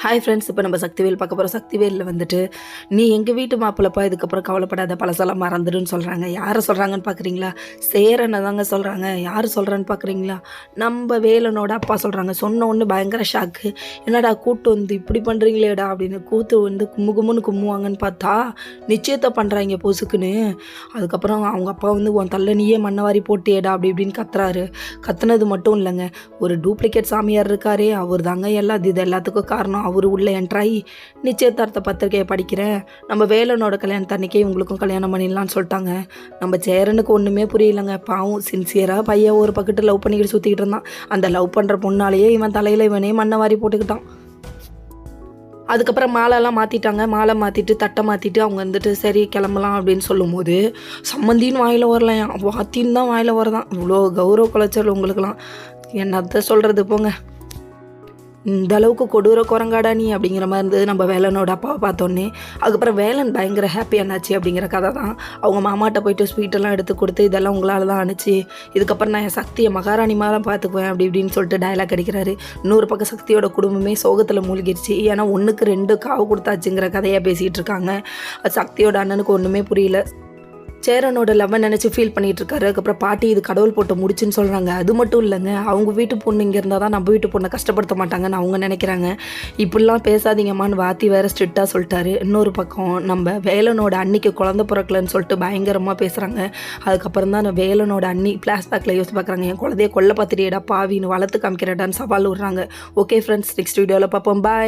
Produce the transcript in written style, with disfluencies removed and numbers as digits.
Hi friends, இப்போ நம்ம சக்திவேல் பார்க்க போகிறோம். சக்திவேலில் வந்துட்டு நீ எங்கள் வீட்டு மாப்பிள்ளப்பா, இதுக்கப்புறம் கவலைப்படாத, பழசெல்லாம் மறந்துடுன்னு சொல்கிறாங்க. யாரை சொல்கிறாங்கன்னு பார்க்குறீங்களா? சேரனை தாங்க சொல்கிறாங்க. யார் சொல்கிறான்னு பார்க்குறீங்களா? நம்ம வேலனோட அப்பா சொல்கிறாங்க. சொன்ன ஒன்று பயங்கர ஷாக்கு. என்னடா கூட்டு வந்து இப்படி பண்ணுறீங்களேடா அப்படின்னு கூத்து வந்து கும்முன்னு கும்முவாங்கன்னு பார்த்தா நிச்சயத்தை பண்ணுறாங்க பொசுக்குன்னு. அதுக்கப்புறம் அவங்க அப்பா வந்து உன் தள்ள நீயே மண்ணவாரி போட்டியேடா அப்படி இப்படின்னு கத்துறாரு. கத்துனது மட்டும் இல்லைங்க, ஒரு டூப்ளிகேட் சாமியார் இருக்காரே, அவர் தாங்க இது எல்லாத்துக்கும் காரணம். அவர் உள்ளே என்ட்ராகி நிச்சயதார்த்த பத்திரிக்கையை படிக்கிறேன், நம்ம வேலனோட கல்யாணத்தன்னைக்கே இவங்களுக்கும் கல்யாணம் பண்ணிடலான்னு சொல்லிட்டாங்க. நம்ம சேரனுக்கு ஒன்றுமே புரியலைங்க. பாவம் சின்சியராக பையன் ஒரு பக்கத்து லவ் பண்ணிக்கிட்டு சுற்றிக்கிட்டு இருந்தான். அந்த லவ் பண்ணுற பொண்ணாலேயே இவன் தலையில் இவனே மண்ணை வாரி போட்டுக்கிட்டான். அதுக்கப்புறம் மாலைலாம் மாற்றிட்டாங்க. மாலை மாற்றிட்டு தட்டை மாற்றிட்டு அவங்க வந்துட்டு சரி கிளம்பலாம் அப்படின்னு சொல்லும் போது சம்மந்தின்னு வாயில் வரலாம், வாத்தின்னு தான் வாயில் வரதான். இவ்வளோ கௌரவ குலைச்சல் உங்களுக்கெல்லாம் என்னத்தை சொல்கிறது போங்க. இந்த அளவுக்கு கொடூர குரங்காடா நீ அப்படிங்கிற மாதிரி இருந்தது நம்ம வேலனோட அப்பாவை பார்த்தோன்னே. அதுக்கப்புறம் வேலன் பயங்கர ஹாப்பியானாச்சு அப்படிங்கிற கதை தான். அவங்க மாமாட்ட போயிட்டு ஸ்வீட்டெல்லாம் எடுத்து கொடுத்து இதெல்லாம் உங்களால் தான் அனுச்சு, இதுக்கப்புறம் நான் என் சக்தியை மகாராணி மாதிரி பார்த்துக்குவேன் அப்படி இப்படின்னு சொல்லிட்டு டயலாக் அடிக்கிறாரு. இன்னொரு பக்கம் சக்தியோட குடும்பமே சோகத்தில் மூழ்கிடுச்சு. ஏன்னா 1க்கு 2 காவு கொடுத்தாச்சுங்கிற கதையாக பேசிகிட்டு இருக்காங்க. சக்தியோட அண்ணனுக்கு ஒன்றுமே புரியல. சேரனோட லவ்வை நினச்சி ஃபீல் பண்ணிகிட்டு இருக்காரு. அதுக்கப்புறம் பாட்டி இது கடவுள் போட்டு முடிச்சுன்னு சொல்கிறாங்க. அது மட்டும் இல்லைங்க, அவங்க வீட்டு பொண்ணு இங்கே இருந்தால் தான் நம்ம வீட்டு பொண்ணை கஷ்டப்படுத்த மாட்டாங்கன்னு அவங்க நினைக்கிறாங்க. இப்படிலாம் பேசாதீங்கம்மான்னு வாத்தி வேறு ஸ்ட்ரிக்டாக சொல்லிட்டாரு. இன்னொரு பக்கம் நம்ம வேலனோட அன்னிக்கு குழந்தை பிறக்கலன்னு சொல்லிட்டு பயங்கரமாக பேசுகிறாங்க. அதுக்கப்புறம் தான் வேலனோட அண்ணி ஃப்ளாஷ்பேக்கில் யோசிச்சு பார்க்குறாங்க, என் குழந்தைய கொல்ல பார்த்துட்டியடா பாவின்னு வளர்த்து காமிக்கிறடான்னு சவால் விடுறாங்க. ஓகே ஃப்ரெண்ட்ஸ், நெக்ஸ்ட் வீடியோவில் பார்ப்போம். பாய்.